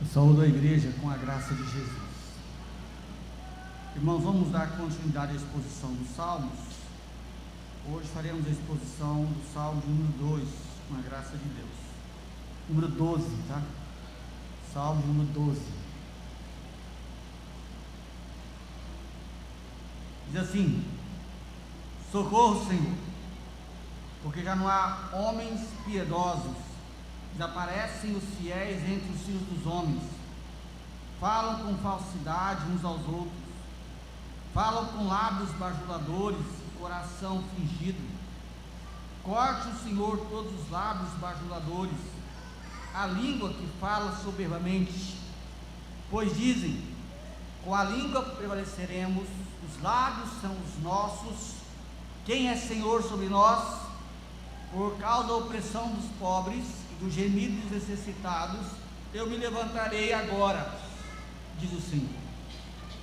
Eu saúdo a igreja com a graça de Jesus. Irmãos, vamos dar continuidade à exposição dos Salmos. Hoje faremos a exposição do Salmo número 2, com a graça de Deus. Número 12, tá? Salmo número 12. Diz assim: socorro, Senhor, porque já não há homens piedosos, desaparecem os fiéis entre os filhos dos homens, falam com falsidade uns aos outros, falam com lábios bajuladores e coração fingido. Corte o Senhor todos os lábios bajuladores, a língua que fala soberbamente, pois dizem: com a língua prevaleceremos, os lábios são os nossos. Quem é Senhor sobre nós? Por causa da opressão dos pobres e do gemido dos necessitados, eu me levantarei agora, diz o Senhor,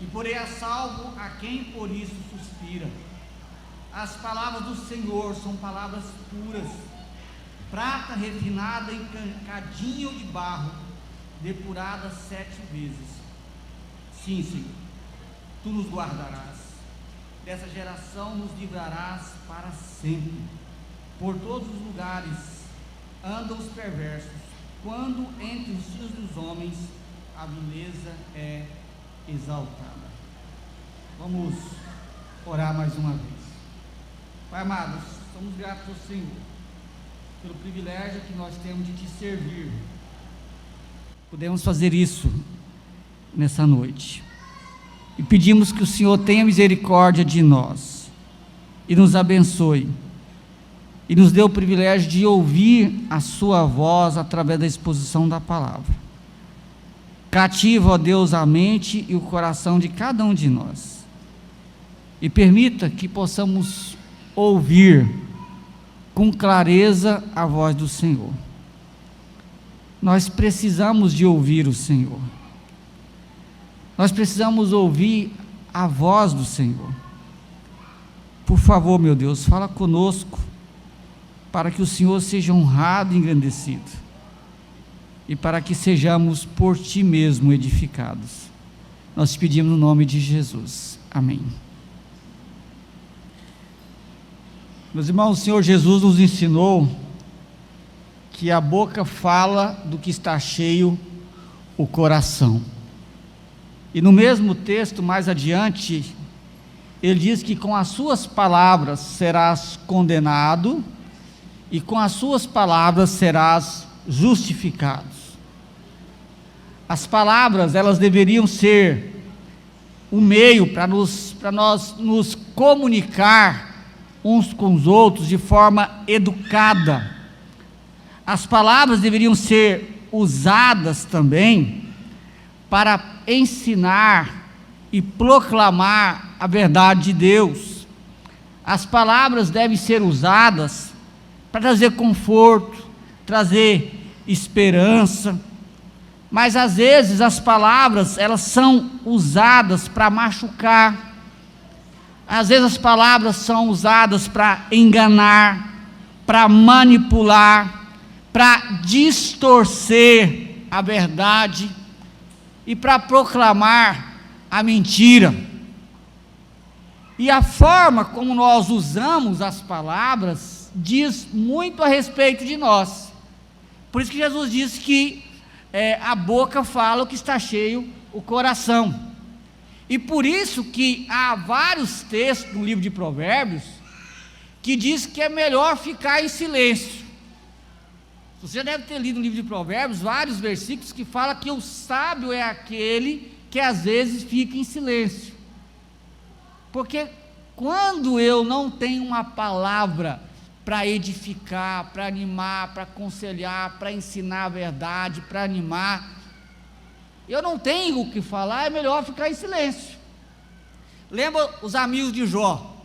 e porei a salvo a quem por isso suspira. As palavras do Senhor são palavras puras, prata refinada em cadinho de barro, depurada 7 vezes. Sim, Senhor, tu nos guardarás, dessa geração nos livrarás para sempre. Por todos os lugares andam os perversos, quando entre os filhos dos homens a vileza é exaltada. Vamos orar mais uma vez. Pai amado, somos gratos ao Senhor pelo privilégio que nós temos de te servir. Podemos fazer isso nessa noite, e pedimos que o Senhor tenha misericórdia de nós e nos abençoe, e nos dê o privilégio de ouvir a sua voz através da exposição da palavra. Cativa, ó Deus, a mente e o coração de cada um de nós, e permita que possamos ouvir com clareza a voz do Senhor. Nós precisamos de ouvir o Senhor. Nós precisamos ouvir a voz do Senhor. Por favor, meu Deus, fala conosco, para que o Senhor seja honrado e engrandecido, e para que sejamos por Ti mesmo edificados. Nós te pedimos no nome de Jesus. Amém. Meus irmãos, o Senhor Jesus nos ensinou que a boca fala do que está cheio o coração. E no mesmo texto, mais adiante, ele diz que com as suas palavras serás condenado, e com as suas palavras serás justificado. As palavras, elas deveriam ser um meio para nós nos comunicar uns com os outros de forma educada. As palavras deveriam ser usadas também para ensinar e proclamar a verdade de Deus. As palavras devem ser usadas para trazer conforto, trazer esperança, mas às vezes as palavras, elas são usadas para machucar. Às vezes as palavras são usadas para enganar, para manipular, para distorcer a verdade e para proclamar a mentira. E a forma como nós usamos as palavras diz muito a respeito de nós. Por isso que Jesus disse que a boca fala o que está cheio o coração. E por isso que há vários textos no livro de Provérbios que diz que é melhor ficar em silêncio. Você deve ter lido no livro de Provérbios vários versículos que falam que o sábio é aquele que às vezes fica em silêncio. Porque quando eu não tenho uma palavra para edificar, para animar, para aconselhar, para ensinar a verdade, para animar, eu não tenho o que falar, é melhor ficar em silêncio. Lembra os amigos de Jó?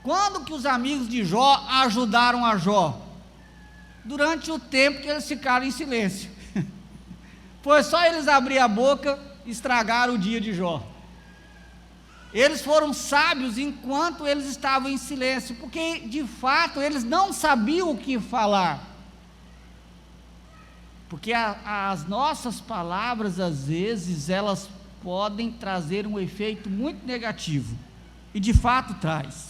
Quando que os amigos de Jó ajudaram a Jó? Durante o tempo que eles ficaram em silêncio. Foi só eles abrir a boca e estragaram o dia de Jó. Eles foram sábios enquanto eles estavam em silêncio, porque de fato eles não sabiam o que falar. porque as nossas palavras, às vezes, elas podem trazer um efeito muito negativo, e de fato traz.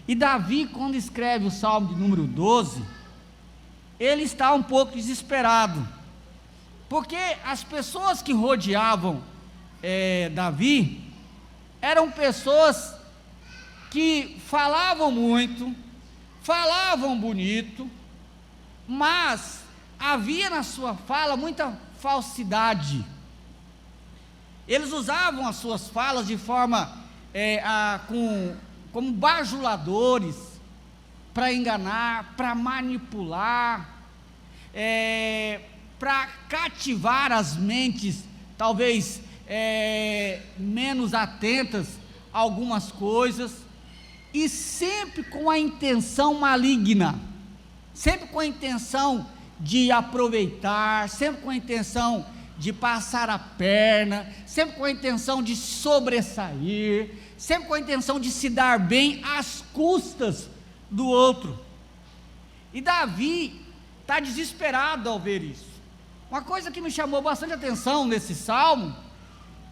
E Davi, quando escreve o Salmo de número 12, ele está um pouco desesperado, porque as pessoas que rodeavam Davi, eram pessoas que falavam muito, falavam bonito, mas havia na sua fala muita falsidade. Eles usavam as suas falas de forma, como bajuladores, para enganar, para manipular, para cativar as mentes, talvez menos atentas a algumas coisas, e sempre com a intenção maligna, sempre com a intenção de aproveitar, sempre com a intenção de passar a perna, sempre com a intenção de sobressair, sempre com a intenção de se dar bem às custas do outro. E Davi está desesperado ao ver isso. Uma coisa que me chamou bastante atenção nesse salmo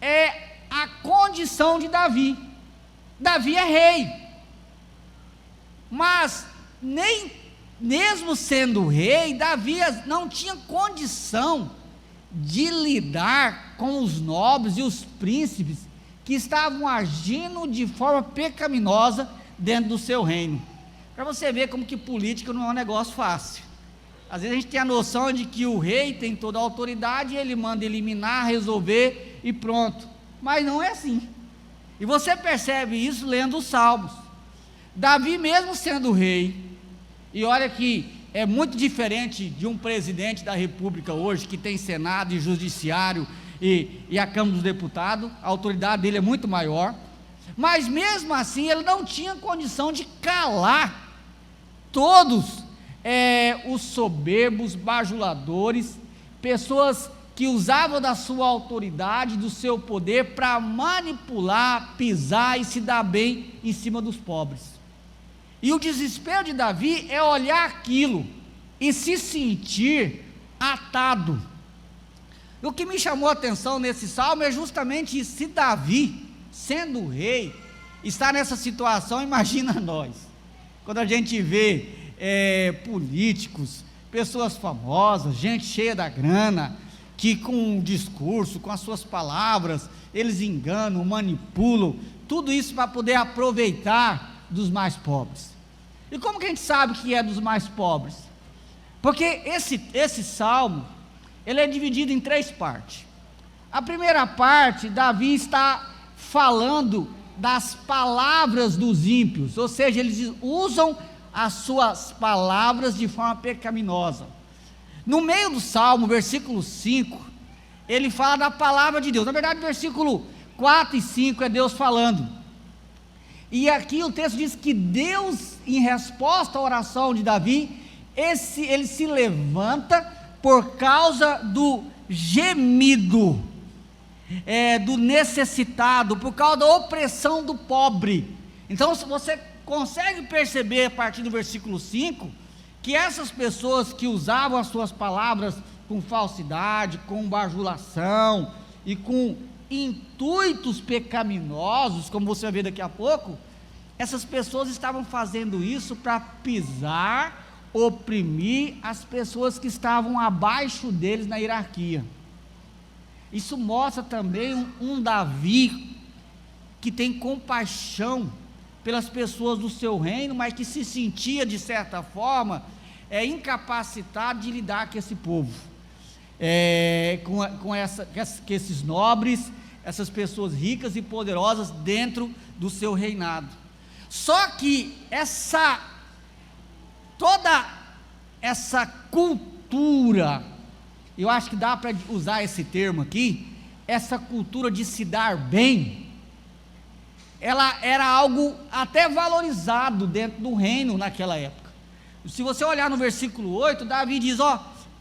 é a condição de Davi. Davi é rei, mas nem mesmo sendo rei, Davi não tinha condição de lidar com os nobres e os príncipes que estavam agindo de forma pecaminosa dentro do seu reino. Para você ver como que política não é um negócio fácil. Às vezes a gente tem a noção de que o rei tem toda a autoridade, ele manda eliminar, resolver e pronto, mas não é assim. E você percebe isso lendo os salmos. Davi, mesmo sendo rei, e olha que é muito diferente de um presidente da república hoje, que tem senado e judiciário e a Câmara dos Deputados, a autoridade dele é muito maior, mas mesmo assim ele não tinha condição de calar todos os soberbos, bajuladores, pessoas que usavam da sua autoridade, do seu poder para manipular, pisar e se dar bem em cima dos pobres. E o desespero de Davi é olhar aquilo e se sentir atado. O que me chamou a atenção nesse salmo é justamente isso. Se Davi, sendo rei, está nessa situação, imagina nós, quando a gente vê políticos, pessoas famosas, gente cheia da grana, que com o discurso, com as suas palavras, eles enganam, manipulam, tudo isso para poder aproveitar dos mais pobres. E como que a gente sabe que é dos mais pobres? Porque esse salmo, ele é dividido em 3 partes. A primeira parte, Davi está falando das palavras dos ímpios, ou seja, eles usam as suas palavras de forma pecaminosa. No meio do salmo, versículo 5, ele fala da palavra de Deus. Na verdade, versículo 4 e 5 é Deus falando. E aqui o texto diz que Deus, em resposta à oração de Davi, ele se levanta por causa do gemido, do necessitado, por causa da opressão do pobre. Então, se você consegue perceber a partir do versículo 5, que essas pessoas que usavam as suas palavras com falsidade, com bajulação e com intuitos pecaminosos, como você vai ver daqui a pouco, essas pessoas estavam fazendo isso para pisar, oprimir as pessoas que estavam abaixo deles na hierarquia. Isso mostra também um Davi que tem compaixão pelas pessoas do seu reino, mas que se sentia de certa forma incapacitado de lidar com esse povo, com esses nobres, essas pessoas ricas e poderosas dentro do seu reinado. Só que toda essa cultura, eu acho que dá para usar esse termo aqui, essa cultura de se dar bem, ela era algo até valorizado dentro do reino naquela época. Se você olhar no versículo 8, Davi diz,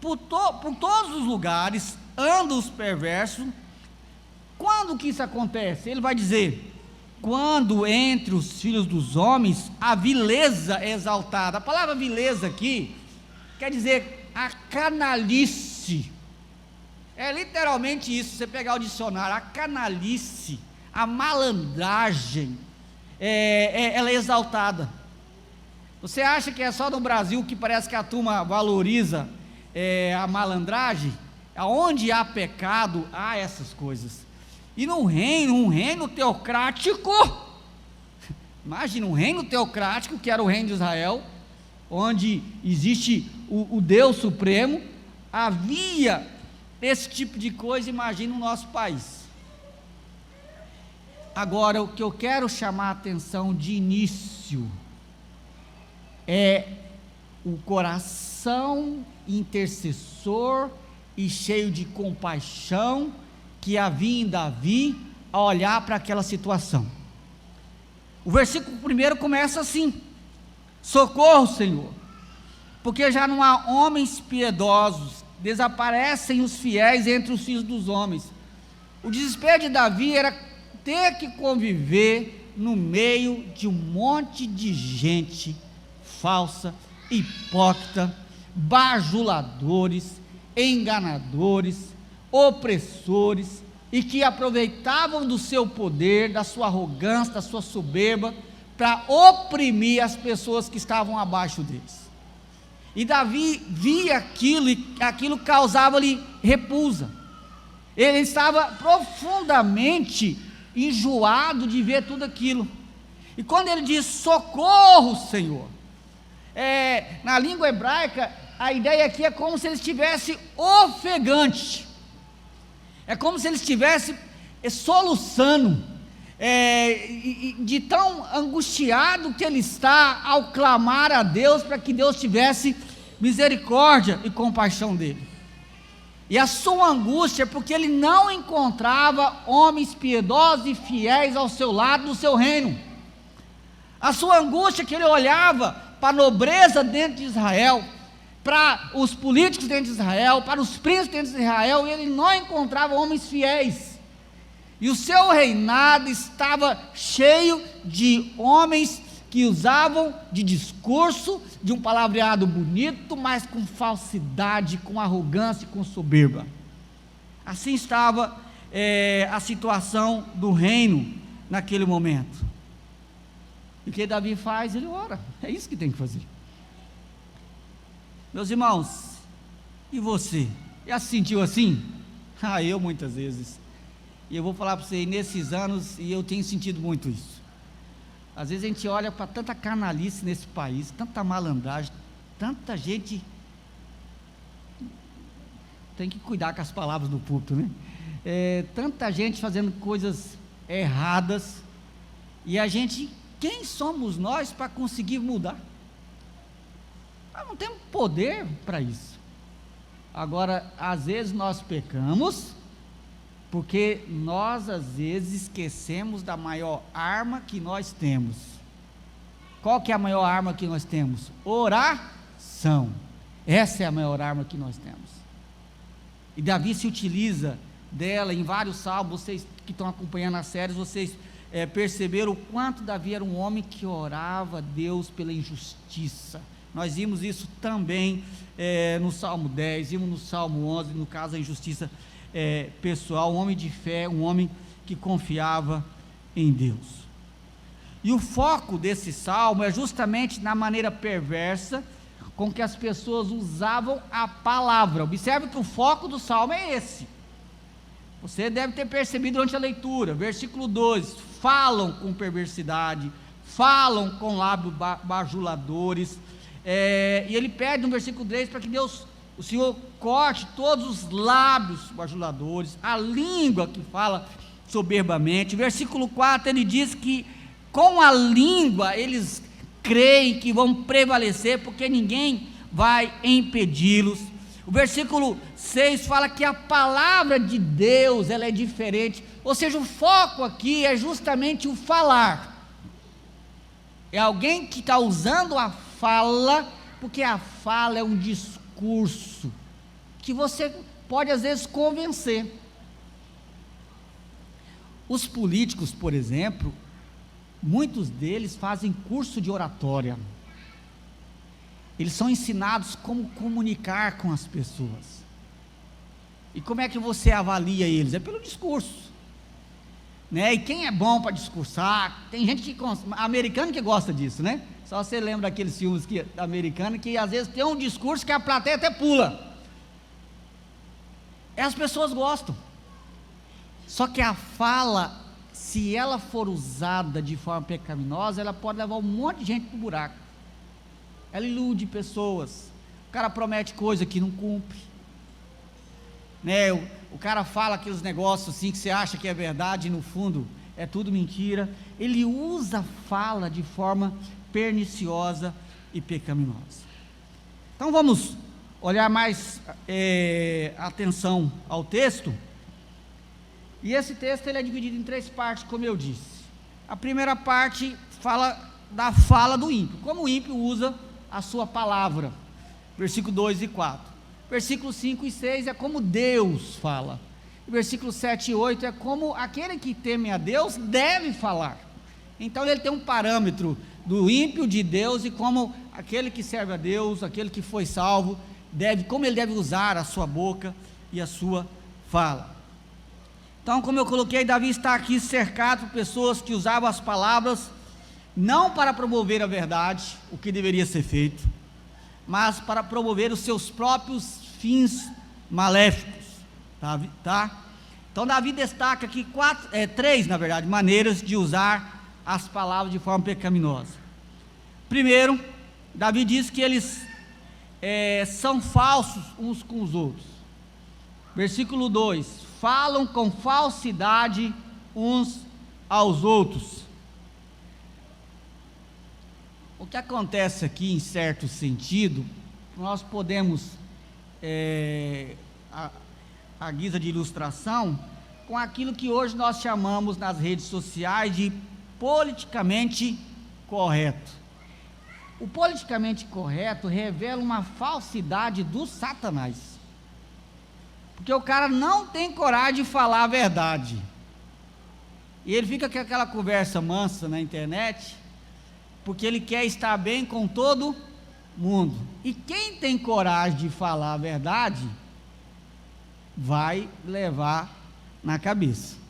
por todos os lugares andam os perversos. Quando que isso acontece? Ele vai dizer, quando entre os filhos dos homens a vileza é exaltada. A palavra vileza aqui quer dizer a canalice, canalice. É literalmente isso, você pegar o dicionário, a canalice, a malandragem, ela é exaltada. Você acha que é só no Brasil que parece que a turma valoriza a malandragem? Aonde há pecado, há essas coisas. E um reino teocrático, imagina um reino teocrático, que era o reino de Israel, onde existe o Deus Supremo, havia esse tipo de coisa, imagina o nosso país. Agora, o que eu quero chamar a atenção de início é o coração intercessor e cheio de compaixão que havia em Davi a olhar para aquela situação. O versículo 1 começa assim: socorro, Senhor, porque já não há homens piedosos, desaparecem os fiéis entre os filhos dos homens. O desespero de Davi era ter que conviver no meio de um monte de gente falsa, hipócrita, bajuladores, enganadores, opressores, e que aproveitavam do seu poder, da sua arrogância, da sua soberba, para oprimir as pessoas que estavam abaixo deles. E Davi via aquilo, e aquilo causava-lhe repulsa. Ele estava profundamente enjoado de ver tudo aquilo. E quando ele diz socorro, Senhor, na língua hebraica, a ideia aqui é como se ele estivesse ofegante, é como se ele estivesse soluçando, de tão angustiado que ele está ao clamar a Deus para que Deus tivesse misericórdia e compaixão dele. E a sua angústia é porque ele não encontrava homens piedosos e fiéis ao seu lado no seu reino. A sua angústia é que ele olhava para a nobreza dentro de Israel, para os políticos dentro de Israel, para os príncipes dentro de Israel, e ele não encontrava homens fiéis. E o seu reinado estava cheio de homens que usavam de discurso, de um palavreado bonito, mas com falsidade, com arrogância e com soberba. Assim estava a situação do reino naquele momento. E o que Davi faz? Ele ora. É isso que tem que fazer. Meus irmãos, e você? Já se sentiu assim? Eu muitas vezes. E eu vou falar para você, nesses anos, e eu tenho sentido muito isso. Às vezes a gente olha para tanta canalice nesse país, tanta malandragem, tanta gente. Tem que cuidar com as palavras do púlpito, né? Tanta gente fazendo coisas erradas, e a gente, quem somos nós para conseguir mudar? Nós não temos poder para isso. Agora, às vezes nós pecamos, porque nós às vezes esquecemos da maior arma que nós temos. Qual que é a maior arma que nós temos? Oração. Essa é a maior arma que nós temos. E Davi se utiliza dela em vários salmos. Vocês que estão acompanhando as séries, vocês perceberam o quanto Davi era um homem que orava a Deus pela injustiça. Nós vimos isso também no Salmo 10, vimos no Salmo 11, no caso da injustiça pessoal, um homem de fé, um homem que confiava em Deus. E o foco desse salmo é justamente na maneira perversa com que as pessoas usavam a palavra. Observe que o foco do salmo é esse. Você deve ter percebido durante a leitura, versículo 2, falam com perversidade, falam com lábios bajuladores, e ele pede no versículo 3 para que Deus, o Senhor, corte todos os lábios bajuladores, a língua que fala soberbamente. Versículo 4 ele diz que com a língua eles creem que vão prevalecer, porque ninguém vai impedi-los. O versículo 6 fala que a palavra de Deus ela é diferente, ou seja, o foco aqui é justamente o falar. É alguém que está usando a fala, porque a fala é um discurso que você pode às vezes convencer. Os políticos, por exemplo, muitos deles fazem curso de oratória. Eles são ensinados como comunicar com as pessoas. E como é que você avalia eles? É pelo discurso, né? E quem é bom para discursar, tem gente que, americano que gosta disso, né? Só você lembra daqueles filmes americanos que às vezes tem um discurso que a plateia até pula. As pessoas gostam. Só que a fala, se ela for usada de forma pecaminosa, ela pode levar um monte de gente para o buraco. Ela ilude pessoas. O cara promete coisa que não cumpre, né? O cara fala aqueles negócios assim que você acha que é verdade e no fundo é tudo mentira. Ele usa a fala de forma perniciosa e pecaminosa. Então vamos olhar mais atenção ao texto. E esse texto ele é dividido em 3 partes, como eu disse. A primeira parte fala da fala do ímpio, como o ímpio usa a sua palavra, versículo 2 e 4. Versículos 5 e 6 é como Deus fala. Versículos 7 e 8 é como aquele que teme a Deus deve falar. Então ele tem um parâmetro do ímpio, de Deus, e como aquele que serve a Deus, aquele que foi salvo, como ele deve usar a sua boca e a sua fala. Então, como eu coloquei, Davi está aqui cercado por pessoas que usavam as palavras não para promover a verdade, o que deveria ser feito, mas para promover os seus próprios fins maléficos, tá? Então Davi destaca aqui 3, na verdade, maneiras de usar as palavras de forma pecaminosa. Primeiro, Davi diz que eles são falsos uns com os outros. Versículo 2: falam com falsidade uns aos outros. O que acontece aqui, em certo sentido, nós podemos, a guisa de ilustração, com aquilo que hoje nós chamamos nas redes sociais de politicamente correto. O politicamente correto revela uma falsidade do Satanás, porque o cara não tem coragem de falar a verdade, e ele fica com aquela conversa mansa na internet, porque ele quer estar bem com todo mundo. E quem tem coragem de falar a verdade, vai levar na cabeça.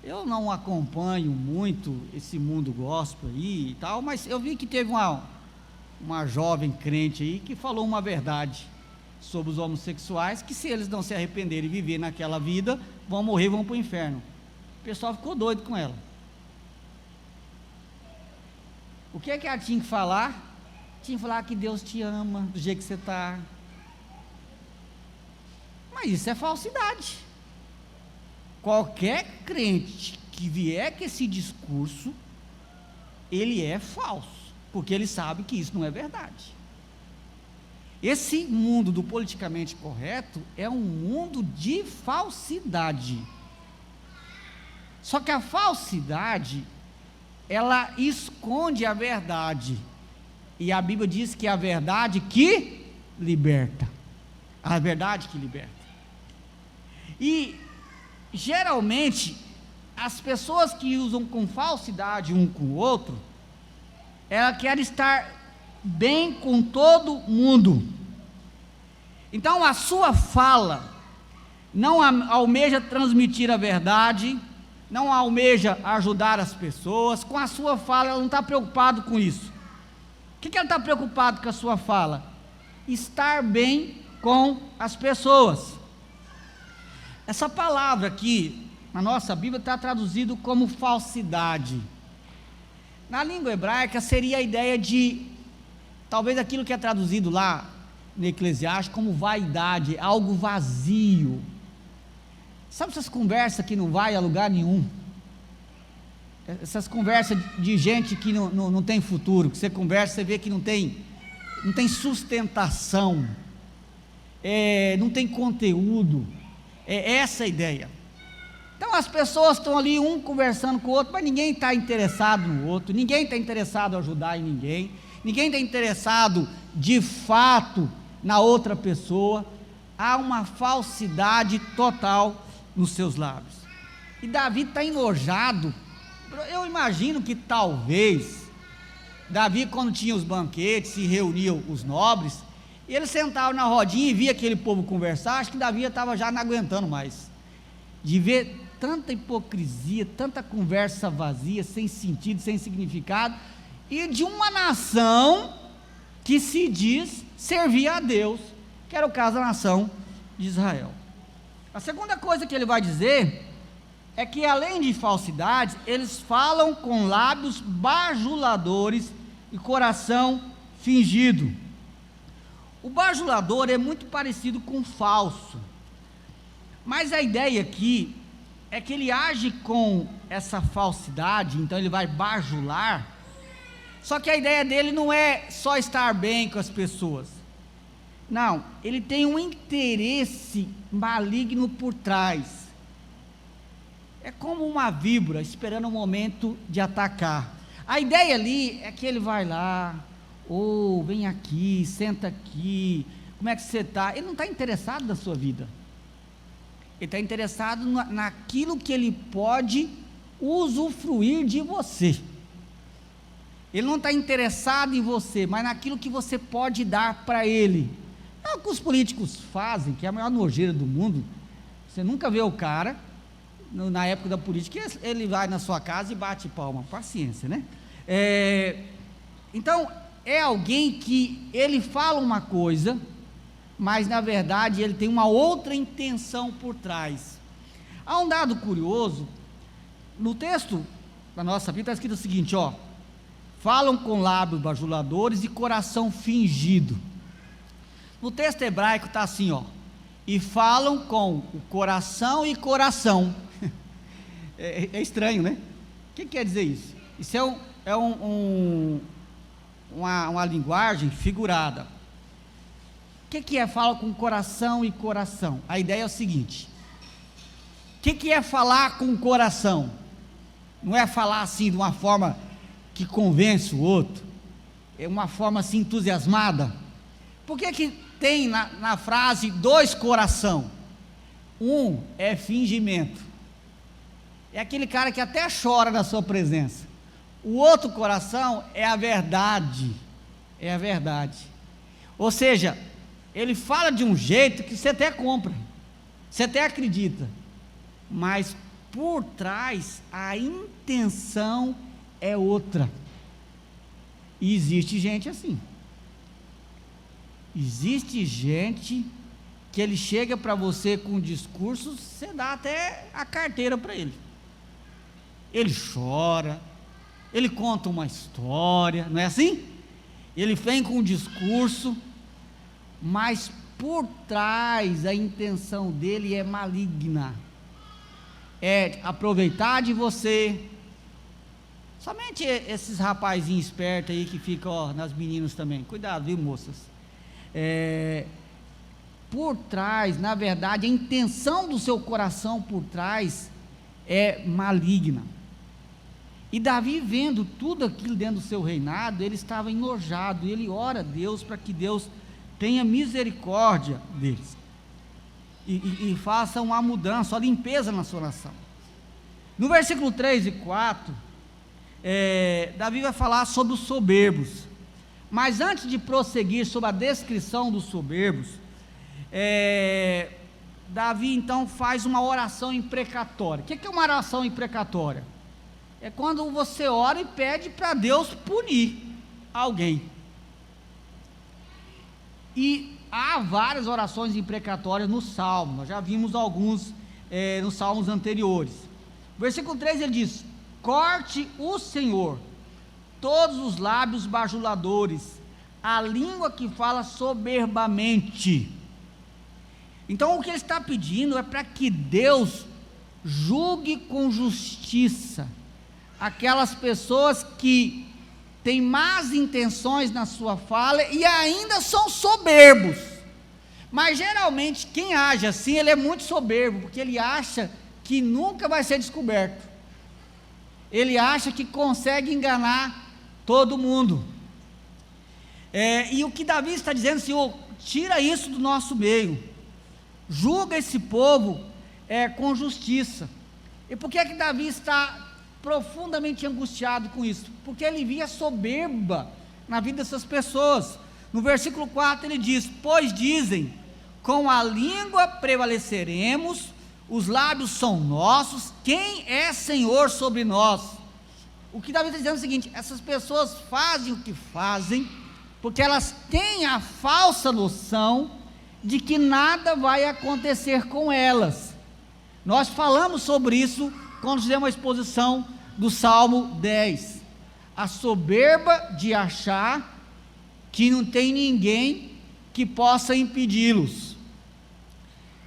Eu não acompanho muito esse mundo gospel aí e tal, mas eu vi que teve uma jovem crente aí que falou uma verdade sobre os homossexuais, que se eles não se arrependerem e viver naquela vida, vão morrer, vão para o inferno. O pessoal ficou doido com ela. O que é que ela tinha que falar? Tinha que falar que Deus te ama do jeito que você está. Mas isso é falsidade. Qualquer crente que vier com esse discurso, ele é falso, porque ele sabe que isso não é verdade. Esse mundo do politicamente correto é um mundo de falsidade. Só que a falsidade, ela esconde a verdade, e a Bíblia diz que é a verdade que liberta, a verdade que liberta. E geralmente as pessoas que usam com falsidade um com o outro, ela quer estar bem com todo mundo. Então a sua fala não almeja transmitir a verdade, não almeja ajudar as pessoas. Com a sua fala ela não está preocupada com isso. O que ela está preocupada com a sua fala? Estar bem com as pessoas. Essa palavra aqui na nossa Bíblia está traduzido como falsidade. Na língua hebraica seria a ideia de, talvez aquilo que é traduzido lá no Eclesiastes como vaidade, algo vazio. Sabe essas conversas que não vai a lugar nenhum? Essas conversas de gente que não tem futuro, que você conversa, você vê que não tem sustentação, não tem conteúdo. É essa a ideia. Então as pessoas estão ali, um conversando com o outro, mas ninguém está interessado no outro, ninguém está interessado em ajudar em ninguém está interessado de fato na outra pessoa. Há uma falsidade total nos seus lábios. E Davi está enojado. Eu imagino que talvez Davi, quando tinha os banquetes e reunia os nobres, E ele sentava na rodinha e via aquele povo conversar. Acho que Davi estava já não aguentando mais, de ver tanta hipocrisia, tanta conversa vazia, sem sentido, sem significado, e de uma nação que se diz servir a Deus, que era o caso da nação de Israel. A segunda coisa que ele vai dizer é que, além de falsidades, eles falam com lábios bajuladores e coração fingido. O bajulador é muito parecido com falso, mas a ideia aqui é que ele age com essa falsidade, então ele vai bajular, só que a ideia dele não é só estar bem com as pessoas, não, ele tem um interesse maligno por trás. É como uma víbora esperando o momento de atacar. A ideia ali é que ele vai lá, vem aqui, senta aqui, como é que você está? Ele não está interessado na sua vida, ele está interessado naquilo que ele pode usufruir de você. Ele não está interessado em você, mas naquilo que você pode dar para ele. É o que os políticos fazem, que é a maior nojeira do mundo. Você nunca vê o cara, na época da política, ele vai na sua casa e bate palma, paciência, né? Então, é alguém que ele fala uma coisa, mas na verdade ele tem uma outra intenção por trás. Há um dado curioso, no texto da nossa Bíblia está escrito o seguinte, falam com lábios bajuladores e coração fingido. No texto hebraico está assim, e falam com o coração e coração. É estranho, né? O que quer dizer isso? Isso é uma linguagem figurada. O que é falar com coração e coração? A ideia é o seguinte: o que é falar com o coração? Não é falar assim de uma forma que convence o outro, é uma forma assim entusiasmada. Por que tem na frase dois coração? Um é fingimento, é aquele cara que até chora na sua presença. O outro coração é a verdade, ou seja, ele fala de um jeito que você até compra, você até acredita, mas por trás a intenção é outra. E existe gente assim, existe gente que ele chega para você com um discurso, você dá até a carteira para ele, ele chora, ele conta uma história, não é assim? Ele vem com um discurso, mas por trás a intenção dele é maligna, é aproveitar de você. Somente esses rapazinhos espertos aí que ficam nas meninas também, cuidado, viu, moças? Por trás, na verdade, a intenção do seu coração por trás é maligna. E Davi, vendo tudo aquilo dentro do seu reinado, ele estava enojado, e ele ora a Deus para que Deus tenha misericórdia deles, e faça uma mudança, uma limpeza na sua nação. No versículo 3 e 4, Davi vai falar sobre os soberbos, mas antes de prosseguir sobre a descrição dos soberbos, Davi então faz uma oração imprecatória. O que é uma oração imprecatória? É quando você ora e pede para Deus punir alguém. E há várias orações imprecatórias no Salmo, nós já vimos alguns nos Salmos anteriores. Versículo 3 ele diz: corte o Senhor todos os lábios bajuladores, a língua que fala soberbamente. Então o que ele está pedindo é para que Deus julgue com justiça aquelas pessoas que têm más intenções na sua fala e ainda são soberbos. Mas geralmente quem age assim, ele é muito soberbo, porque ele acha que nunca vai ser descoberto, ele acha que consegue enganar todo mundo. E o que Davi está dizendo: Senhor, tira isso do nosso meio, julga esse povo com justiça. E por que Davi está profundamente angustiado com isso? Porque ele via soberba na vida dessas pessoas. No versículo 4 ele diz: pois dizem, com a língua prevaleceremos, os lábios são nossos, quem é Senhor sobre nós? O que Davi está dizendo é o seguinte: essas pessoas fazem o que fazem, porque elas têm a falsa noção de que nada vai acontecer com elas. Nós falamos sobre isso quando fizemos a exposição do Salmo 10, a soberba de achar que não tem ninguém que possa impedi-los.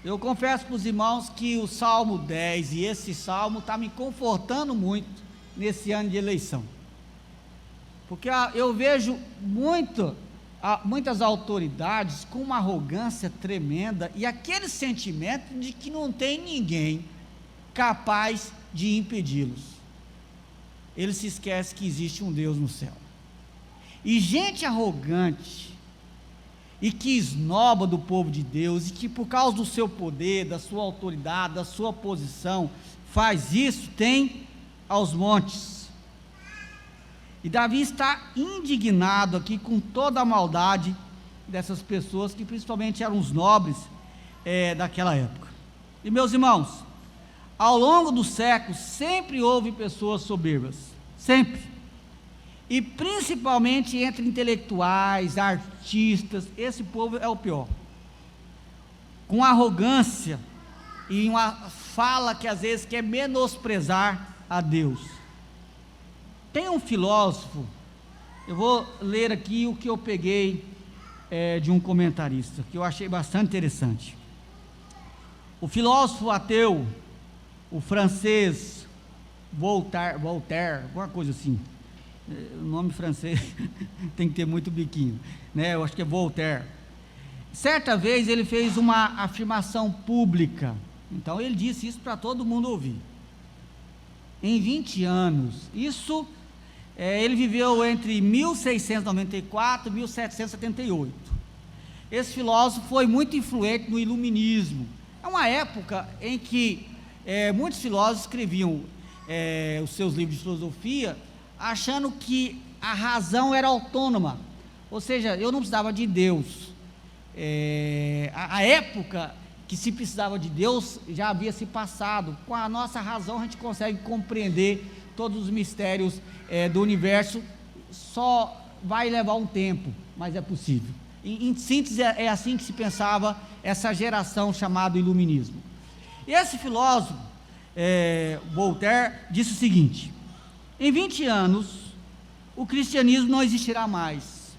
Eu confesso para os irmãos que o Salmo 10 e esse Salmo está me confortando muito nesse ano de eleição, porque eu vejo muitas autoridades com uma arrogância tremenda e aquele sentimento de que não tem ninguém capaz de impedi-los. Eles se esquecem que existe um Deus no céu, e gente arrogante e que esnoba do povo de Deus, e que por causa do seu poder, da sua autoridade, da sua posição, faz isso, tem aos montes. E Davi está indignado aqui com toda a maldade dessas pessoas, que principalmente eram os nobres daquela época. E meus irmãos, ao longo dos séculos sempre houve pessoas soberbas, sempre, e principalmente entre intelectuais, artistas. Esse povo é o pior, com arrogância e uma fala que às vezes quer menosprezar a Deus. Tem um filósofo, eu vou ler aqui o que eu peguei de um comentarista, que eu achei bastante interessante. O filósofo ateu, o francês Voltaire, alguma coisa assim, o nome francês tem que ter muito biquinho, né? Eu acho que é Voltaire. Certa vez ele fez uma afirmação pública, então ele disse isso para todo mundo ouvir. Em 20 anos, ele viveu entre 1694 e 1778. Esse filósofo foi muito influente no iluminismo. É uma época em que muitos filósofos escreviam os seus livros de filosofia achando que a razão era autônoma, ou seja, eu não precisava de Deus. A época que se precisava de Deus já havia se passado. Com a nossa razão a gente consegue compreender todos os mistérios do universo, só vai levar um tempo, mas é possível. Em síntese, é assim que se pensava essa geração chamada iluminismo. E esse filósofo Voltaire disse o seguinte: em 20 anos o cristianismo não existirá mais.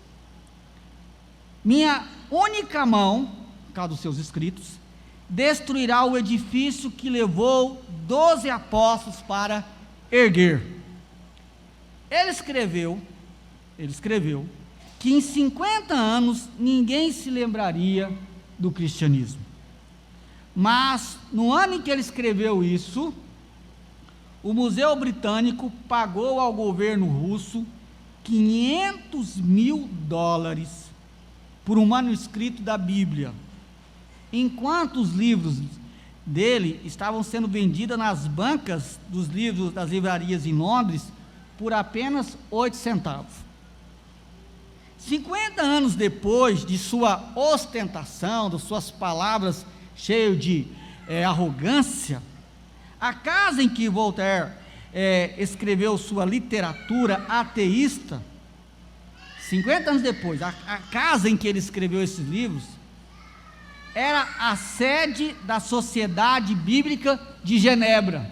Minha única mão, por causa dos seus escritos, destruirá o edifício que levou 12 apóstolos para erguer. Ele escreveu que em 50 anos ninguém se lembraria do cristianismo, mas no ano em que ele escreveu isso, o Museu Britânico pagou ao governo russo $500 mil por um manuscrito da Bíblia, enquanto os livros dele estavam sendo vendidos nas bancas dos livros das livrarias em Londres por apenas 8 centavos. 50 anos depois de sua ostentação, das suas palavras cheias de arrogância, a casa em que Voltaire escreveu sua literatura ateísta, 50 anos depois, a casa em que ele escreveu esses livros, era a sede da Sociedade Bíblica de Genebra.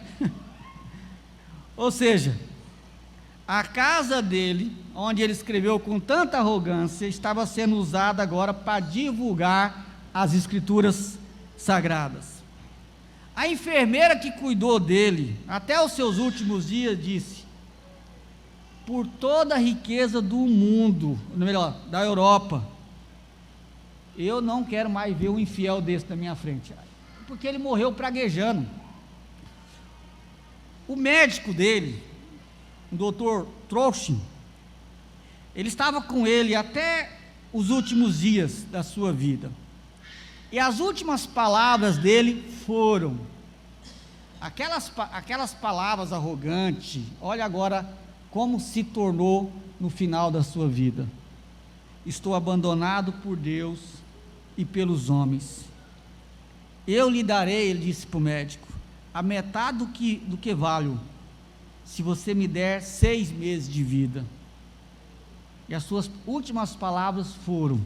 Ou seja, a casa dele, onde ele escreveu com tanta arrogância, estava sendo usada agora para divulgar as escrituras sagradas. A enfermeira que cuidou dele até os seus últimos dias disse: por toda a riqueza do mundo, ou melhor, da Europa, eu não quero mais ver um infiel desse na minha frente, porque ele morreu praguejando. O médico dele, o Dr. Trouchin, ele estava com ele até os últimos dias da sua vida, e as últimas palavras dele foram aquelas palavras arrogantes. Olha agora como se tornou no final da sua vida: estou abandonado por Deus e pelos homens. Eu lhe darei, ele disse para o médico, a metade do que valho, se você me der 6 meses de vida. E as suas últimas palavras foram: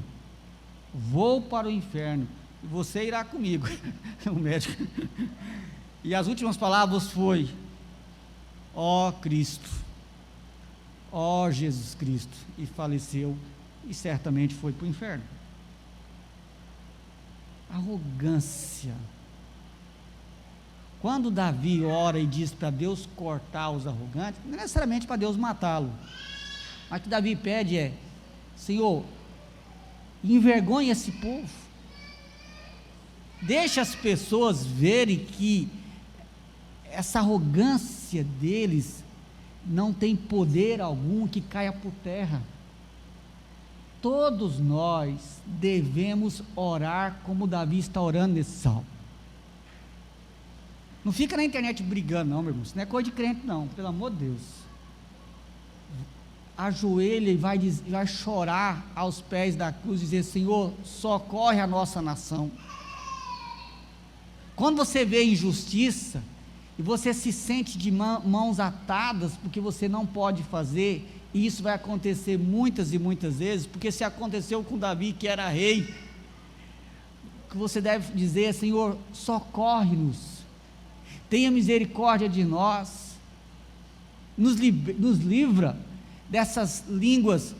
vou para o inferno, e você irá comigo. O médico. E as últimas palavras foi: ó Cristo, ó Jesus Cristo. E faleceu, e certamente foi para o inferno. Arrogância. Quando Davi ora e diz para Deus cortar os arrogantes, não é necessariamente para Deus matá-lo, mas o que Davi pede é: Senhor, envergonha esse povo, deixa as pessoas verem que essa arrogância deles não tem poder algum que caia por terra. Todos nós devemos orar como Davi está orando nesse salmo. Não fica na internet brigando não, meu irmão, isso não é coisa de crente não, pelo amor de Deus. Ajoelha e vai chorar aos pés da cruz, dizer: Senhor, socorre a nossa nação. Quando você vê injustiça, e você se sente de mãos atadas, porque você não pode fazer, e isso vai acontecer muitas e muitas vezes, porque se aconteceu com Davi, que era rei, o que você deve dizer é: Senhor, socorre-nos, tenha misericórdia de nós, nos livra dessas línguas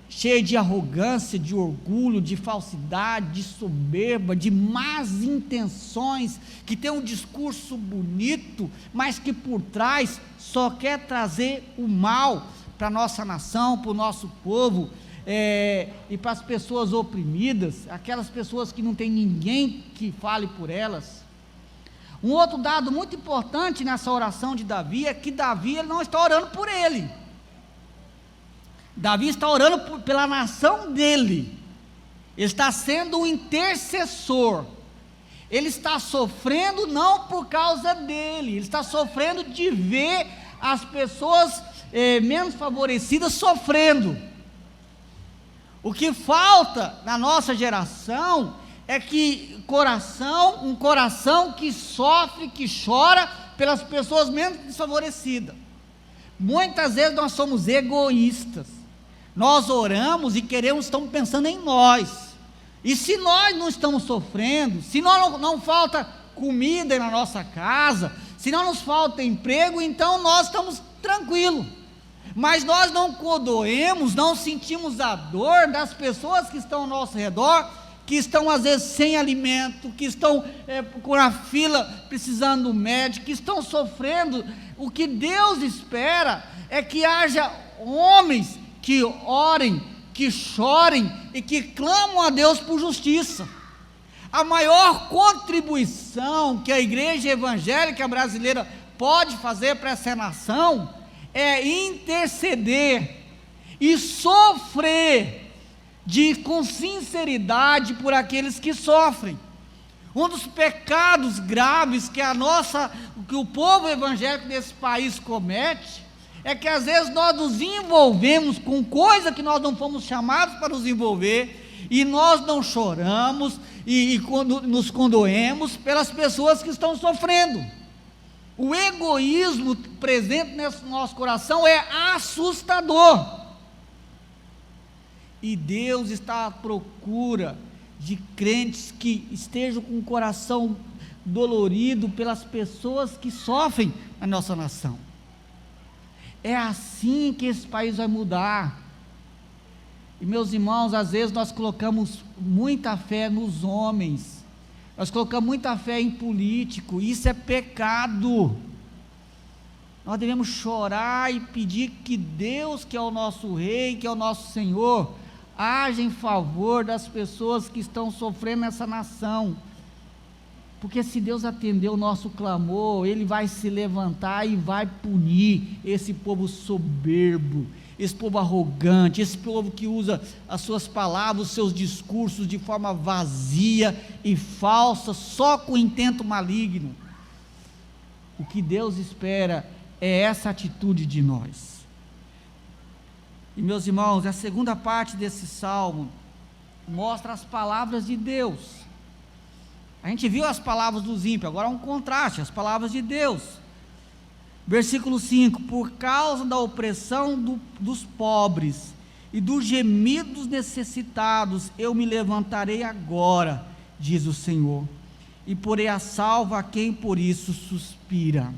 cheias de arrogância, de orgulho, de falsidade, de soberba, de más intenções, que tem um discurso bonito, mas que por trás só quer trazer o mal para a nossa nação, para o nosso povo, e para as pessoas oprimidas, aquelas pessoas que não tem ninguém que fale por elas. Um outro dado muito importante nessa oração de Davi é que Davi, ele não está orando por ele. Davi está orando pela nação dele. Ele está sendo um intercessor. Ele está sofrendo não por causa dele, ele está sofrendo de ver as pessoas menos favorecidas sofrendo. O que falta na nossa geração é que um coração que sofre, que chora pelas pessoas menos desfavorecidas. Muitas vezes nós somos egoístas, nós oramos e estamos pensando em nós, e se nós não estamos sofrendo, se não falta comida na nossa casa, se não nos falta emprego, então nós estamos tranquilos, mas nós não condoemos, não sentimos a dor das pessoas que estão ao nosso redor, que estão às vezes sem alimento, que estão com a fila precisando do médico, que estão sofrendo. O que Deus espera é que haja homens que orem, que chorem e que clamam a Deus por justiça. A maior contribuição que a igreja evangélica brasileira pode fazer para essa nação é interceder e sofrer com sinceridade por aqueles que sofrem. Um dos pecados graves que o povo evangélico desse país comete é que às vezes nós nos envolvemos com coisa que nós não fomos chamados para nos envolver, e nós não choramos e nos condoemos pelas pessoas que estão sofrendo. O egoísmo presente nesse nosso coração é assustador. E Deus está à procura de crentes que estejam com o coração dolorido pelas pessoas que sofrem na nossa nação. É assim que esse país vai mudar. E meus irmãos, às vezes nós colocamos muita fé nos homens, nós colocamos muita fé em político, isso é pecado. Nós devemos chorar e pedir que Deus, que é o nosso Rei, que é o nosso Senhor, haja em favor das pessoas que estão sofrendo nessa nação, porque se Deus atender o nosso clamor, Ele vai se levantar e vai punir esse povo soberbo, esse povo arrogante, esse povo que usa as suas palavras, os seus discursos de forma vazia e falsa, só com intento maligno. O que Deus espera é essa atitude de nós. E meus irmãos, a segunda parte desse salmo mostra as palavras de Deus. A gente viu as palavras dos ímpios, agora há um contraste, as palavras de Deus. Versículo 5: por causa da opressão dos pobres e do gemido dos necessitados, eu me levantarei agora, diz o Senhor, e porei a salvo a quem por isso suspira.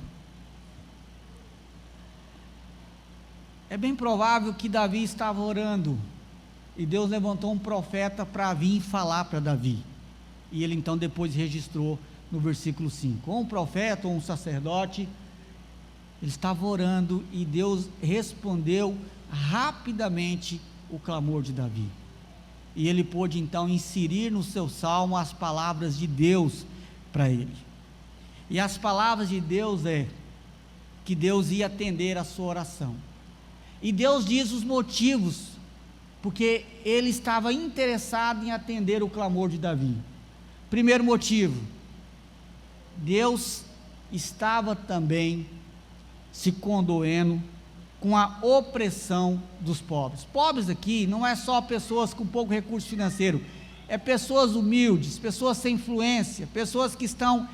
É bem provável que Davi estava orando, e Deus levantou um profeta para vir falar para Davi, e ele então depois registrou no versículo 5, ou um profeta ou um sacerdote, ele estava orando, e Deus respondeu rapidamente o clamor de Davi, e ele pôde então inserir no seu salmo as palavras de Deus para ele, e as palavras de Deus é, que Deus ia atender a sua oração, e Deus diz os motivos, porque ele estava interessado em atender o clamor de Davi. Primeiro motivo, Deus estava também se condoendo com a opressão dos pobres. Pobres aqui não é só pessoas com pouco recurso financeiro, é pessoas humildes, pessoas sem influência, pessoas que estão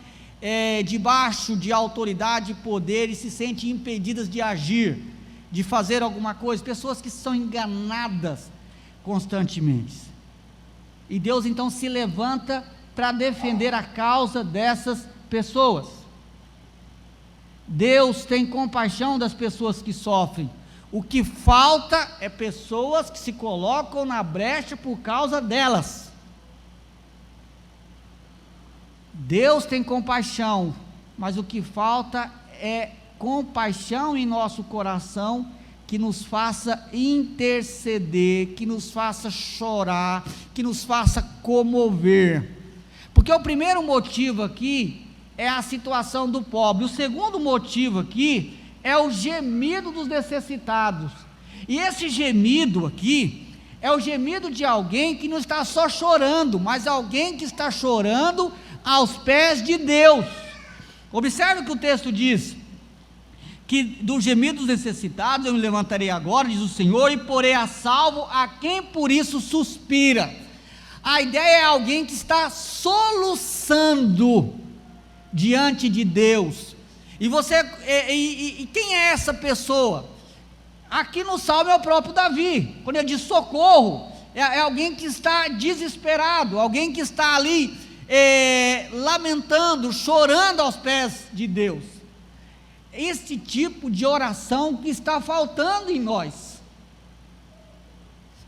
debaixo de autoridade e poder e se sentem impedidas de agir, de fazer alguma coisa, pessoas que são enganadas constantemente. E Deus então se levanta para defender a causa dessas pessoas. Deus tem compaixão das pessoas que sofrem. O que falta é pessoas que se colocam na brecha por causa delas. Deus tem compaixão, mas o que falta é compaixão em nosso coração, que nos faça interceder, que nos faça chorar, que nos faça comover. Porque o primeiro motivo aqui é a situação do pobre, o segundo motivo aqui é o gemido dos necessitados, e esse gemido aqui é o gemido de alguém que não está só chorando, mas alguém que está chorando aos pés de Deus. Observe o que o texto diz, que do gemido dos necessitados eu me levantarei agora, diz o Senhor, e porei a salvo a quem por isso suspira. A ideia é alguém que está soluçando diante de Deus, e quem é essa pessoa? Aqui no salmo é o próprio Davi, quando ele diz socorro, é alguém que está desesperado, alguém que está ali lamentando, chorando aos pés de Deus. Esse tipo de oração que está faltando em nós,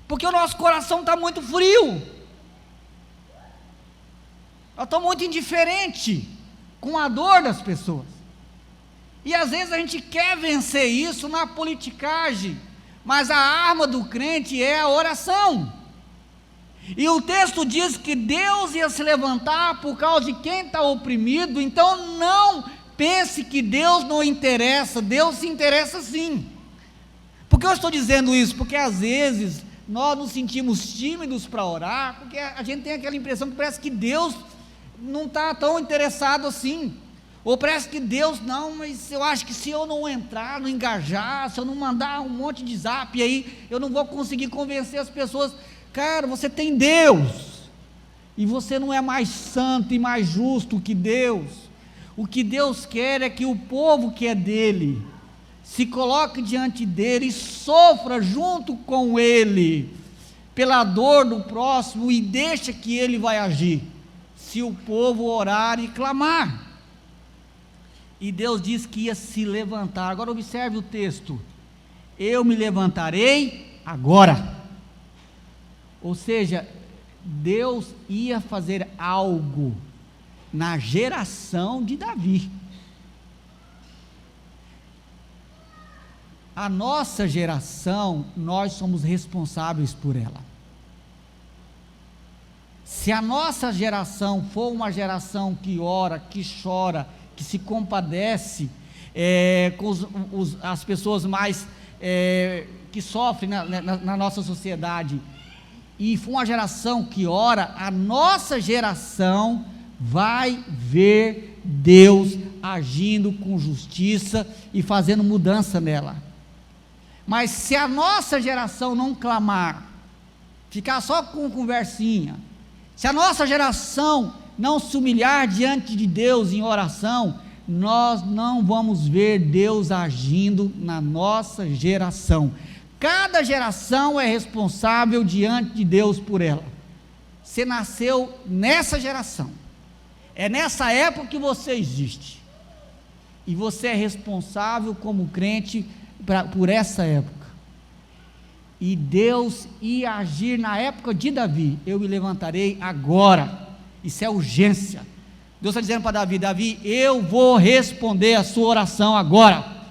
porque o nosso coração está muito frio, eu estou muito indiferente com a dor das pessoas, e às vezes a gente quer vencer isso na politicagem, mas a arma do crente é a oração, e o texto diz que Deus ia se levantar por causa de quem está oprimido. Então não pense que Deus não interessa, Deus se interessa sim. Por que eu estou dizendo isso? Porque às vezes nós nos sentimos tímidos para orar, porque a gente tem aquela impressão que parece que Deus não está tão interessado assim, ou parece que Deus, não, mas eu acho que se eu não entrar, não engajar, se eu não mandar um monte de zap aí, eu não vou conseguir convencer as pessoas. Cara, você tem Deus, e você não é mais santo e mais justo que Deus. O que Deus quer é que o povo que é dele se coloque diante dele e sofra junto com ele pela dor do próximo, e deixa que ele vai agir, se o povo orar e clamar. E Deus diz que ia se levantar. Agora observe o texto: eu me levantarei agora. Ou seja, Deus ia fazer algo na geração de Davi. A nossa geração, nós somos responsáveis por ela. Se a nossa geração for uma geração que ora, que chora, que se compadece com as pessoas mais que sofrem na nossa sociedade, e for uma geração que ora, a nossa geração vai ver Deus agindo com justiça e fazendo mudança nela. Mas se a nossa geração não clamar, ficar só com conversinha, se a nossa geração não se humilhar diante de Deus em oração, nós não vamos ver Deus agindo na nossa geração. Cada geração é responsável diante de Deus por ela. Você nasceu nessa geração, é nessa época que você existe, e você é responsável como crente por essa época. E Deus ia agir na época de Davi. Eu me levantarei agora. Isso é urgência. Deus está dizendo para Davi: Davi, eu vou responder a sua oração agora.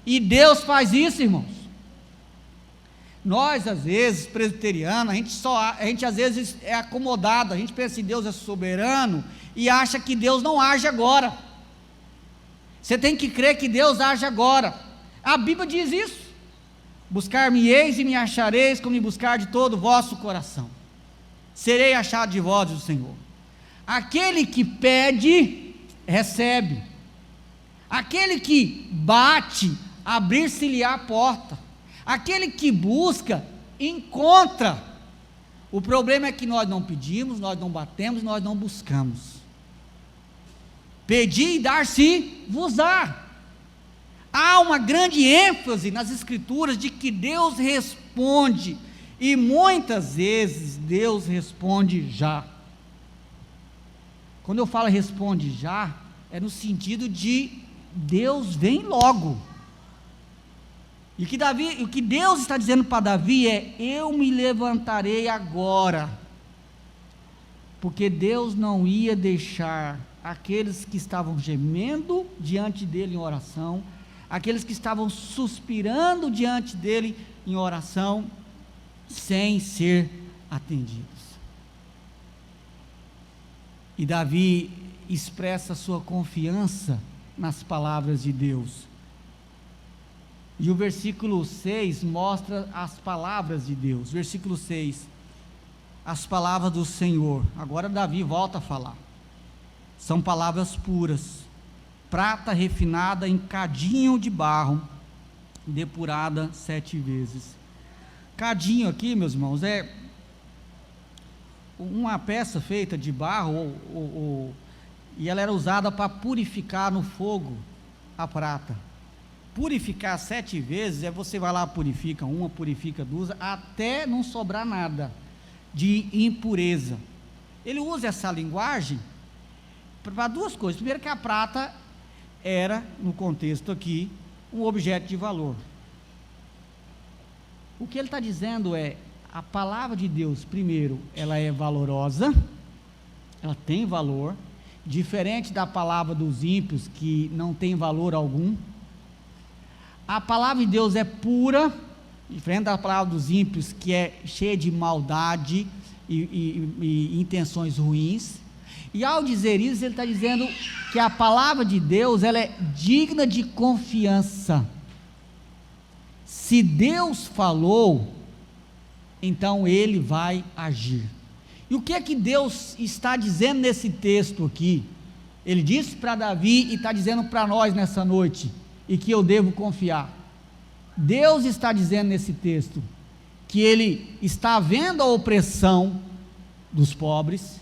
E Deus faz isso, irmãos. Nós, às vezes, presbiterianos, a gente às vezes é acomodado, a gente pensa que Deus é soberano e acha que Deus não age agora. Você tem que crer que Deus age agora. A Bíblia diz isso: buscar-me-eis e me achareis, quando me buscar de todo o vosso coração. Serei achado de vós, diz o Senhor. Aquele que pede, recebe. Aquele que bate, abrir-se-lhe-á a porta. Aquele que busca, encontra. O problema é que nós não pedimos, nós não batemos, nós não buscamos. Pedi e dar-se-vos-á. Há uma grande ênfase nas Escrituras de que Deus responde, e muitas vezes Deus responde já. Quando eu falo responde já, é no sentido de Deus vem logo. E o que Deus está dizendo para Davi é: eu me levantarei agora, porque Deus não ia deixar aqueles que estavam gemendo diante dele em oração, aqueles que estavam suspirando diante dele em oração, sem ser atendidos. E Davi expressa sua confiança nas palavras de Deus. E o versículo 6 mostra as palavras de Deus. Versículo 6, as palavras do Senhor. Agora Davi volta a falar. São palavras puras, prata refinada em cadinho de barro, depurada 7 vezes. Cadinho aqui, meus irmãos, é uma peça feita de barro, e ela era usada para purificar no fogo a prata. Purificar 7 vezes, você vai lá, purifica uma, purifica duas, até não sobrar nada de impureza. Ele usa essa linguagem para duas coisas. Primeiro, que a prata era, no contexto aqui, um objeto de valor. O que ele está dizendo é: a palavra de Deus, primeiro, ela é valorosa, ela tem valor, diferente da palavra dos ímpios, que não tem valor algum. A palavra de Deus é pura, diferente da palavra dos ímpios, que é cheia de maldade e intenções ruins. E ao dizer isso, ele está dizendo que a palavra de Deus, ela é digna de confiança. Se Deus falou, então Ele vai agir. E o que é que Deus está dizendo nesse texto aqui? Ele disse para Davi e está dizendo para nós nessa noite, e que eu devo confiar. Deus está dizendo nesse texto que Ele está vendo a opressão dos pobres,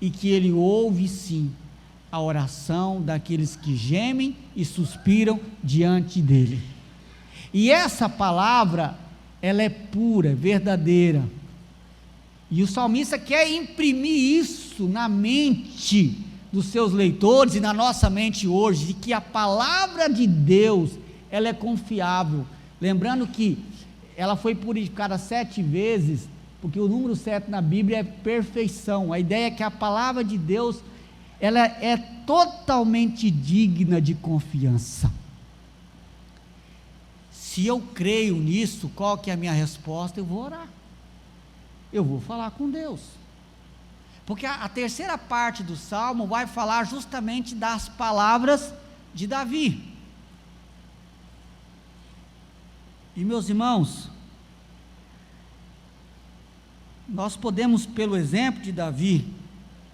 e que Ele ouve sim a oração daqueles que gemem e suspiram diante dEle. E essa palavra, ela é pura, verdadeira, e o salmista quer imprimir isso na mente dos seus leitores e na nossa mente hoje, de que a palavra de Deus, ela é confiável, lembrando que ela foi purificada 7 vezes, porque o número 7 na Bíblia é perfeição. A ideia é que a palavra de Deus, ela é totalmente digna de confiança. Se eu creio nisso, qual que é a minha resposta? Eu vou orar, eu vou falar com Deus, porque a terceira parte do Salmo vai falar justamente das palavras de Davi. E meus irmãos, nós podemos, pelo exemplo de Davi,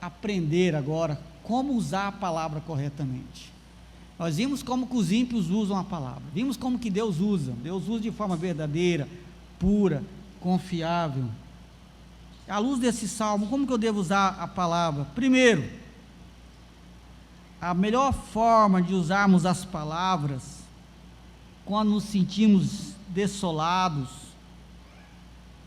aprender agora como usar a palavra corretamente. Nós vimos como que os ímpios usam a palavra, vimos como que Deus usa de forma verdadeira, pura, confiável. À luz desse salmo, como que eu devo usar a palavra? Primeiro, a melhor forma de usarmos as palavras, quando nos sentimos desolados,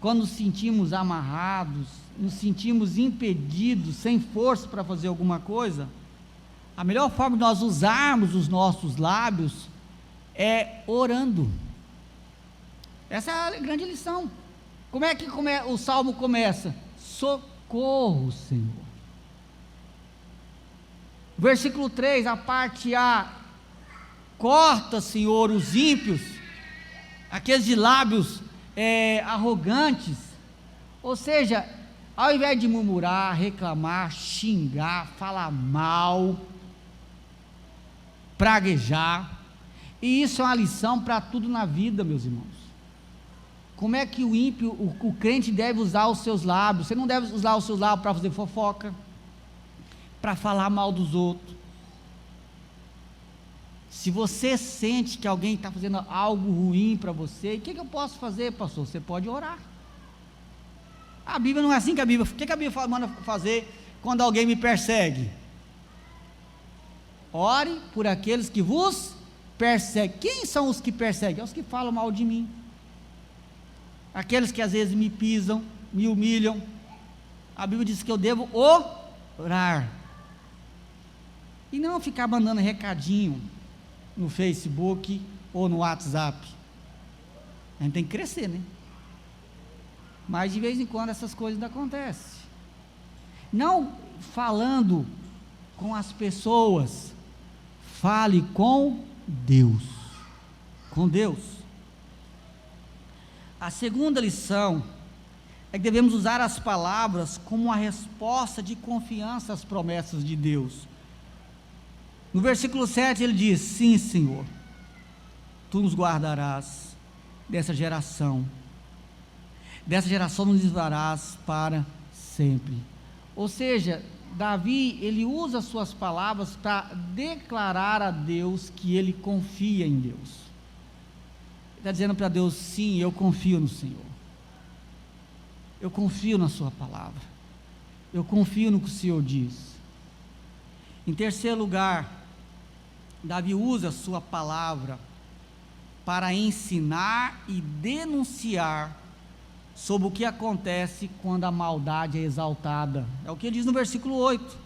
quando nos sentimos amarrados, nos sentimos impedidos, sem força para fazer alguma coisa, a melhor forma de nós usarmos os nossos lábios é orando. Essa é a grande lição. Como é que o salmo começa? Socorro, Senhor. Versículo 3, a parte A: corta, Senhor, os ímpios, aqueles de lábios arrogantes. Ou seja, ao invés de murmurar, reclamar, xingar, falar mal, praguejar, e isso é uma lição para tudo na vida, meus irmãos. Como é que o ímpio, o crente deve usar os seus lábios? Você não deve usar os seus lábios para fazer fofoca, para falar mal dos outros. Se você sente que alguém está fazendo algo ruim para você, o que eu posso fazer, pastor? Você pode orar. A Bíblia não é assim que a Bíblia... O que a Bíblia manda fazer quando alguém me persegue? Ore por aqueles que vos perseguem. Quem são os que perseguem? É os que falam mal de mim. Aqueles que às vezes me pisam, me humilham. A Bíblia diz que eu devo orar. E não ficar mandando recadinho no Facebook ou no WhatsApp. A gente tem que crescer, né? Mas de vez em quando essas coisas acontecem. Não falando com as pessoas, fale com Deus. Com Deus. A segunda lição é que devemos usar as palavras como uma resposta de confiança às promessas de Deus. No versículo 7 ele diz: sim, Senhor, tu nos guardarás dessa geração nos livrarás para sempre. Ou seja, Davi, ele usa as suas palavras para declarar a Deus que ele confia em Deus. Ele está dizendo para Deus: sim, eu confio no Senhor, eu confio na sua palavra, eu confio no que o Senhor diz. Em terceiro lugar, Davi usa a sua palavra para ensinar e denunciar sobre o que acontece quando a maldade é exaltada. É o que ele diz no versículo 8.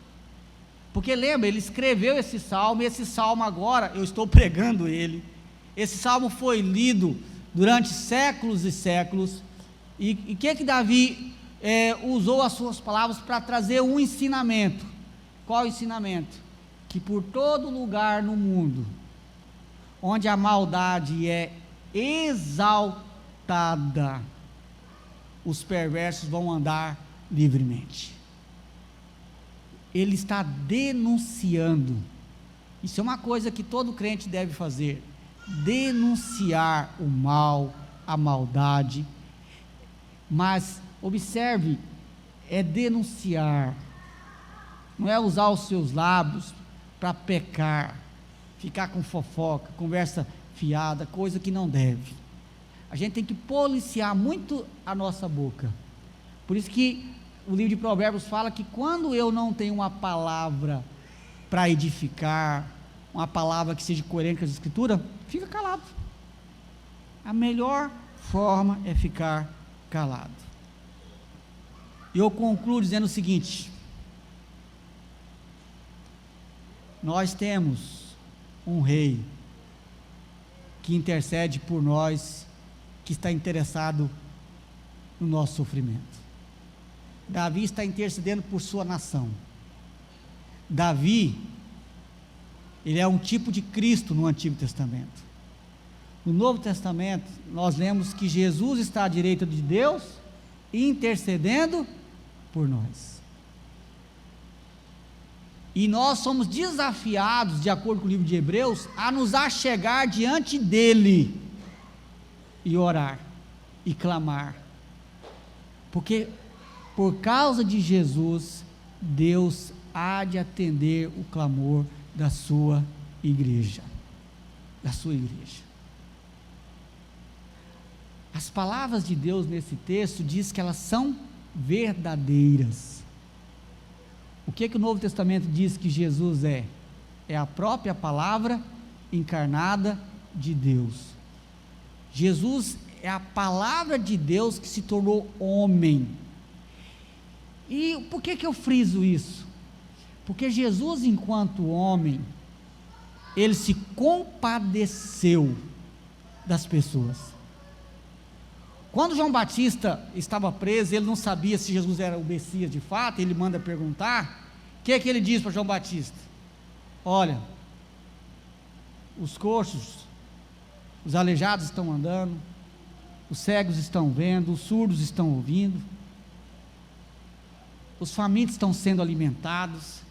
Porque lembra, ele escreveu esse salmo, e esse salmo agora, eu estou pregando ele. Esse salmo foi lido durante séculos e séculos, e o que Davi usou as suas palavras para trazer um ensinamento? Qual o ensinamento? Que por todo lugar no mundo, onde a maldade é exaltada, os perversos vão andar livremente. Ele está denunciando. Isso é uma coisa que todo crente deve fazer: denunciar o mal, a maldade. Mas observe, é denunciar, não é usar os seus lábios para pecar, ficar com fofoca, conversa fiada, coisa que não deve. A gente tem que policiar muito a nossa boca. Por isso que o livro de Provérbios fala que quando eu não tenho uma palavra para edificar, uma palavra que seja coerente com a Escritura, fica calado. A melhor forma é ficar calado. E eu concluo dizendo o seguinte: nós temos um rei que intercede por nós, que está interessado no nosso sofrimento. Davi está intercedendo por sua nação. Davi, ele é um tipo de Cristo no Antigo Testamento. No Novo Testamento, nós lemos que Jesus está à direita de Deus, intercedendo por nós. E nós somos desafiados, de acordo com o livro de Hebreus, a nos achegar diante dele e orar e clamar, porque por causa de Jesus, Deus há de atender o clamor da sua igreja, da sua igreja. As palavras de Deus nesse texto diz que elas são verdadeiras. O que o Novo Testamento diz que Jesus é? É a própria palavra encarnada de Deus. Jesus é a palavra de Deus que se tornou homem. E por que eu friso isso? Porque Jesus, enquanto homem, ele se compadeceu das pessoas. Quando João Batista estava preso, ele não sabia se Jesus era o Messias de fato, ele manda perguntar. O que ele diz para João Batista? Olha, os coxos, os aleijados estão andando, os cegos estão vendo, os surdos estão ouvindo, os famintos estão sendo alimentados.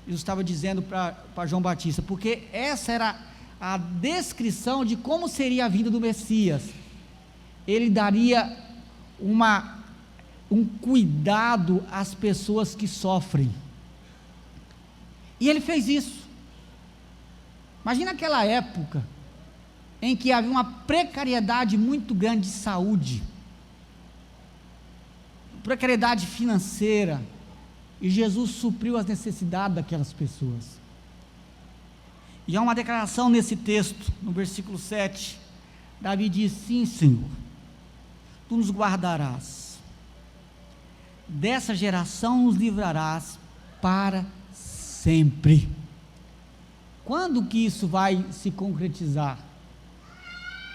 Jesus estava dizendo para João Batista, porque essa era a descrição de como seria a vinda do Messias. Ele daria um cuidado às pessoas que sofrem, e ele fez isso. Imagina aquela época em que havia uma precariedade muito grande de saúde, precariedade financeira, e Jesus supriu as necessidades daquelas pessoas. E há uma declaração nesse texto, no versículo 7, Davi diz: sim, Senhor, tu nos guardarás, dessa geração nos livrarás para sempre. Quando que isso vai se concretizar?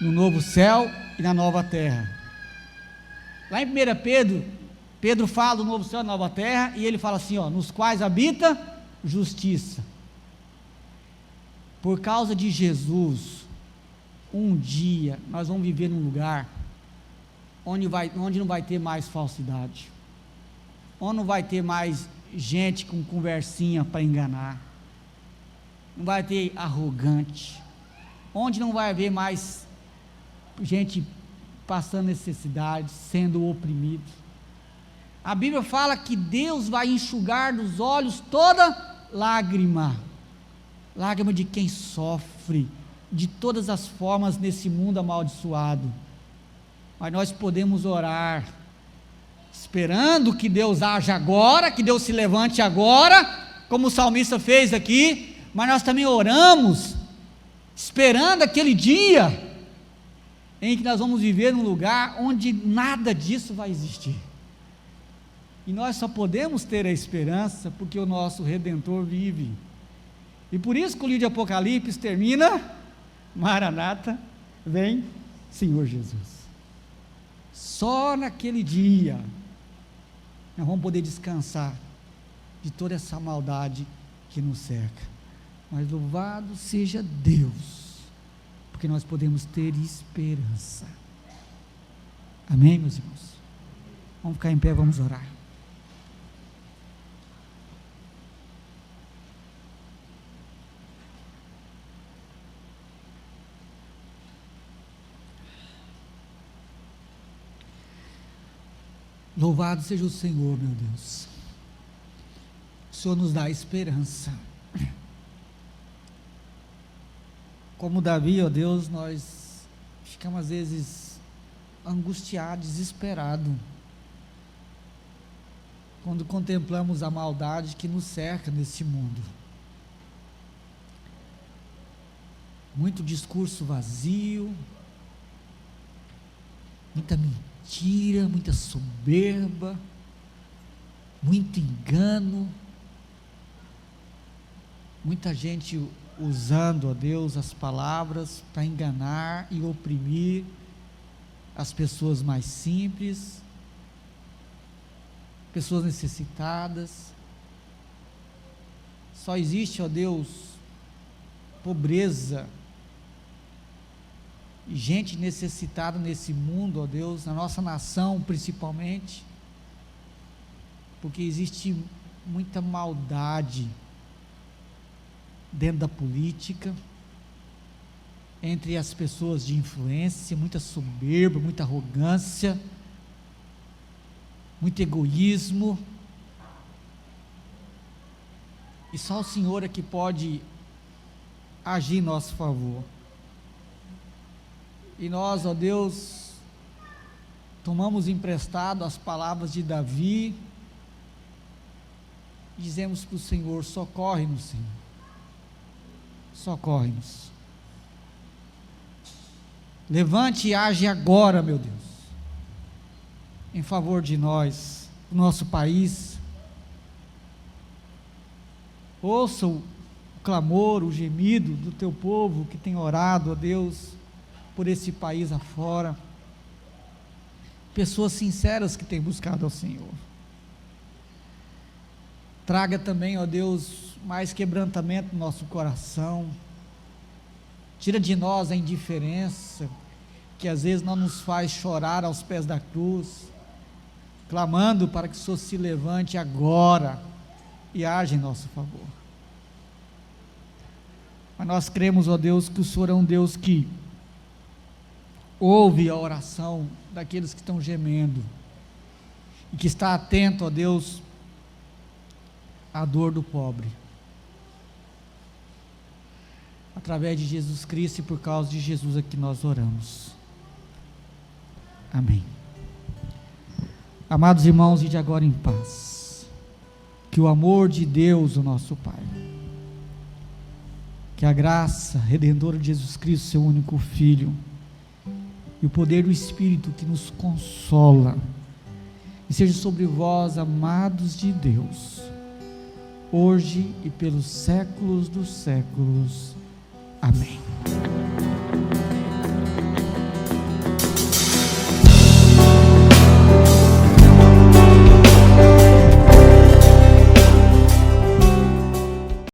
No novo céu e na nova terra. Lá em 1 Pedro fala do novo céu e nova terra, e ele fala assim, nos quais habita justiça. Por causa de Jesus, um dia nós vamos viver num lugar onde não vai ter mais falsidade, onde não vai ter mais gente com conversinha para enganar, não vai ter arrogante, onde não vai haver mais gente passando necessidade, sendo oprimido. A Bíblia fala que Deus vai enxugar dos olhos toda lágrima de quem sofre, de todas as formas nesse mundo amaldiçoado. Mas nós podemos orar, esperando que Deus haja agora, que Deus se levante agora, como o salmista fez aqui, mas nós também oramos, esperando aquele dia, em que nós vamos viver num lugar onde nada disso vai existir, e nós só podemos ter a esperança, porque o nosso Redentor vive. E por isso que o livro de Apocalipse termina: Maranata, vem Senhor Jesus. Só naquele dia nós vamos poder descansar de toda essa maldade que nos cerca. Mas louvado seja Deus, porque nós podemos ter esperança. Amém, meus irmãos? Vamos ficar em pé, vamos orar. Louvado seja o Senhor, meu Deus. O Senhor nos dá esperança. Como Davi, ó Deus, nós ficamos às vezes angustiados, desesperados, quando contemplamos a maldade que nos cerca nesse mundo. Muito discurso vazio, muita mentira, muita soberba, muito engano, muita gente usando, ó Deus, as palavras para enganar e oprimir as pessoas mais simples, pessoas necessitadas. Só existe, ó Deus, pobreza e gente necessitada nesse mundo, ó Deus, na nossa nação principalmente, porque existe muita maldade dentro da política, entre as pessoas de influência, muita soberba, muita arrogância, muito egoísmo, e só o Senhor é que pode agir em nosso favor. E nós, ó Deus, tomamos emprestado as palavras de Davi, e dizemos para o Senhor: socorre-nos, Senhor, socorre-nos. Levante e age agora, meu Deus, em favor de nós, do nosso país. Ouça o clamor, o gemido do teu povo que tem orado, ó Deus, por esse país afora. Pessoas sinceras que têm buscado ao Senhor. Traga também, ó Deus, mais quebrantamento no nosso coração. Tira de nós a indiferença, que às vezes não nos faz chorar aos pés da cruz, clamando para que o Senhor se levante agora e age em nosso favor. Mas nós cremos, ó Deus, que o Senhor é um Deus que ouve a oração daqueles que estão gemendo, e que está atento, ó Deus, à dor do pobre. Através de Jesus Cristo e por causa de Jesus é que nós oramos. Amém. Amados irmãos, ide agora em paz. Que o amor de Deus, o nosso Pai, que a graça redentora de Jesus Cristo, seu único Filho, e o poder do Espírito que nos consola, e seja sobre vós, amados de Deus, hoje e pelos séculos dos séculos. Amém.